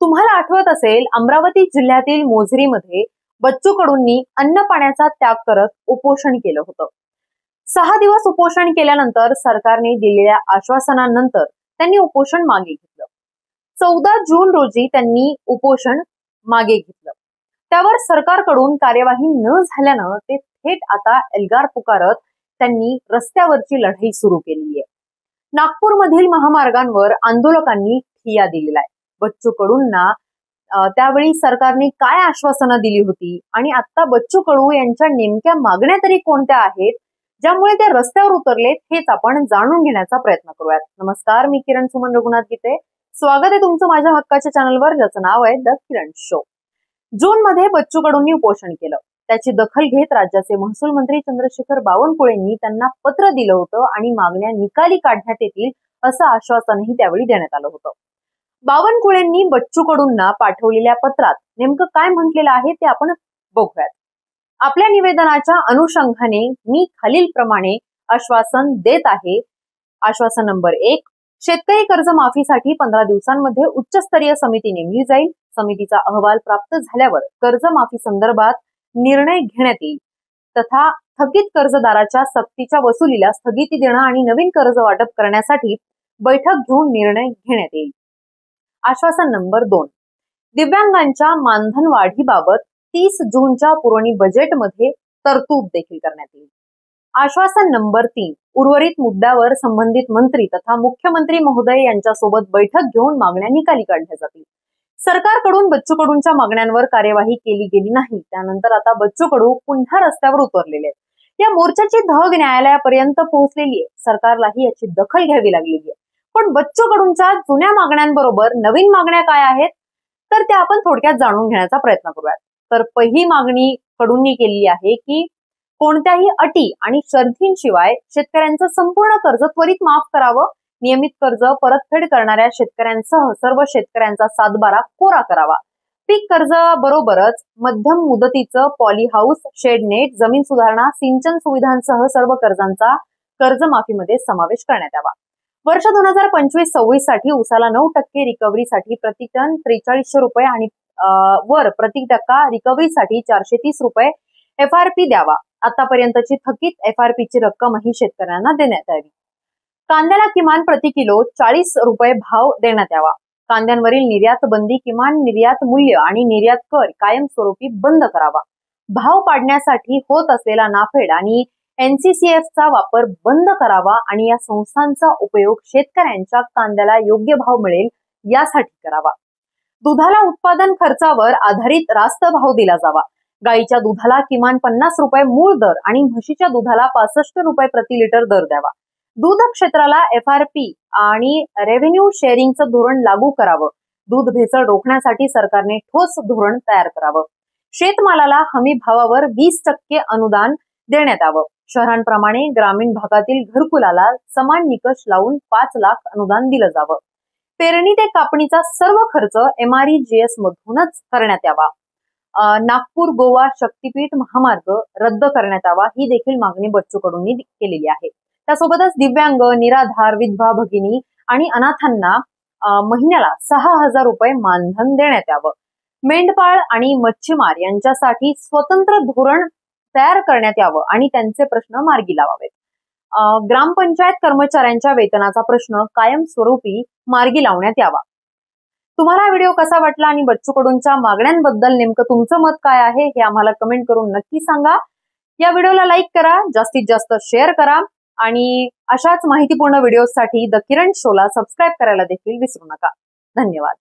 तुम्हाला आठवत असेल, अमरावती जिल्ह्यातील मोझरीमध्ये बच्चू कडूंनी अन्न पाण्याचा त्याग करत उपोषण केलं होतं. 6 दिवस उपोषण केल्यानंतर सरकारने दिलेल्या आश्वासनानंतर त्यांनी उपोषण मागे घेतलं. 14 जून रोजी त्यांनी उपोषण मागे घेतलं. त्यावर सरकारकडून कार्यवाही न झाल्यानं ते थेट आता एल्गार पुकारत त्यांनी रस्त्यावरची लढाई सुरू केली आहे. नागपूरमधील महामार्गांवर आंदोलकांनी ठिय्या दिलेला आहे. बच्चू कडूंना त्यावेळी सरकारने काय आश्वासनं दिली होती आणि आता बच्चू कडू यांच्या नेमक्या मागण्या तरी कोणत्या आहेत, ज्यामुळे ते रस्त्यावर उतरलेत, हेच आपण जाणून घेण्याचा प्रयत्न करूयात. नमस्कार, मी किरण सुमन रघुनाथ गीते. स्वागत आहे तुमचं माझ्या हक्काच्या चॅनलवर, ज्याचं नाव आहे द किरण शो. जून मध्ये बच्चू कडूंनी उपोषण केलं. त्याची दखल घेत राज्याचे महसूल मंत्री चंद्रशेखर बावनकुळेंनी त्यांना पत्र दिलं होतं आणि मागण्या निकाली काढण्यात येतील असं आश्वासनही त्यावेळी देण्यात आलं होतं. बावनकुळेंनी बच्चू कडूंना पाठवलेल्या पत्रात नेमकं काय म्हटलेलं आहे ते आपण बघूयात. आपल्या निवेदनाच्या अनुषंगाने मी खालील प्रमाणे आश्वासन देत आहे. आश्वासन नंबर 1, शेतकरी कर्जमाफीसाठी 15 दिवसांमध्ये उच्चस्तरीय समिती नेमली जाईल. समितीचा अहवाल प्राप्त झाल्यावर कर्जमाफी संदर्भात निर्णय घेण्यात येईल तथा थकीत कर्जदाराच्या सक्तीच्या वसुलीला स्थगिती देणं आणि नवीन कर्ज वाटप करण्यासाठी बैठक घेऊन निर्णय घेण्यात येईल. आश्वासन नंबर 2, दिव्यांगांच्या मानधन वाढीबाबत 30 जूनच्या पुरवणी बजेटमध्ये तरतूद देखील करण्यात येईल. आश्वासन नंबर 3, उर्वरित मुद्द्यावर संबंधित मंत्री तथा मुख्यमंत्री महोदय यांच्यासोबत बैठक घेऊन मागण्या निकाली काढल्या जातील. सरकारकडून बच्चू कडूंच्या मागण्यांवर कार्यवाही केली गेली नाही. त्यानंतर आता बच्चू कडू पुन्हा रस्त्यावर उतरलेले आहेत. या मोर्चाची धग न्यायालयापर्यंत पोहोचलेली आहे. सरकारलाही याची दखल घ्यावी लागलेली आहे. पण बच्चू कडूंच्या जुन्या मागण्यांबरोबर नवीन मागण्या काय आहेत, तर त्या आपण थोडक्यात जाणून घेण्याचा प्रयत्न करूयात. तर पहिली मागणी कडूंनी केली आहे की कोणत्याही अटी आणि शर्तींशिवाय शेतकऱ्यांचं संपूर्ण कर्ज त्वरित माफ करावं. नियमित कर्ज परतफेड करणाऱ्या शेतकऱ्यांसह सर्व शेतकऱ्यांचा 7/12 कोरा करावा. पीक कर्ज बरोबरच मध्यम मुदतीचं पॉली हाऊस, शेडनेट, जमीन सुधारणा, सिंचन सुविधांसह सर्व कर्जांचा कर्जमाफीमध्ये समावेश करण्यात यावा. वर्ष 2025-26 साठी उसाला 9% रिकव्हरीसाठी प्रति टन 4300 रुपये आणि वर प्रति टक्का रिकव्हरीसाठी 430 रुपये FRP द्यावा. आतापर्यंतची थकीत FRP ची रक्कमही शेतकऱ्यांना देण्यात यावी. कांद्याला किमान प्रति किलो 40 रुपये भाव देण्यात यावा. कांद्यांवरील निर्यात बंदी, किमान निर्यात मूल्य आणि निर्यात कर कायमस्वरूपी बंद करावा. भाव पाडण्यासाठी होत असलेला नाफेड आणि NCCF चा वापर बंद करावा आणि या संस्थांचा उपयोग शेतकऱ्यांच्या कांद्याला योग्य भाव मिळेल यासाठी करावा. दुधाला उत्पादन खर्चावर आधारित रास्त भाव दिला जावा. गाईच्या दुधाला किमान 50 रुपये मूळ दर आणि म्हशीच्या दुधाला 65 रुपये प्रति लिटर दर द्यावा. दूध क्षेत्राला FRP आणि रेव्हेन्यू शेअरिंगचं धोरण लागू करावं. दूध भेसळ रोखण्यासाठी सरकारने ठोस धोरण तयार करावं. शेतमालाला हमी भावावर 20% अनुदान देण्यात यावं. शहरांप्रमाणे ग्रामीण भागातील घरकुलाला समान निकष लावून 5 लाख अनुदान दिलं जावं. पेरणी ते कापणीचा सर्व खर्च MREGS मधूनच करण्यात यावा. नागपूर गोवा शक्तीपीठ महामार्ग रद्द करण्यात यावा. ही देखील मागणी बच्चू कडूंनी केलेली आहे. त्यासोबतच दिव्यांग, निराधार, विधवा, भगिनी आणि अनाथांना महिन्याला 6000 रुपये मानधन देण्यात यावं. मेंढपाळ आणि मच्छीमार यांच्यासाठी स्वतंत्र धोरण तयार करण्यात यावं आणि त्यांचे प्रश्न मार्गी लावावेत. ग्रामपंचायत कर्मचाऱ्यांच्या वेतनाचा प्रश्न कायमस्वरूपी मार्गी लावण्यात यावा. तुम्हाला हा व्हिडिओ कसा वाटला आणि बच्चू कडूंच्या मागण्यांबद्दल नेमकं तुमचं मत काय आहे हे आम्हाला कमेंट करून नक्की सांगा. या व्हिडिओला लाईक करा, जास्तीत जास्त शेअर करा आणि अशाच माहितीपूर्ण व्हिडिओसाठी द किरण शोला सबस्क्राईब करायला देखील विसरू नका. धन्यवाद.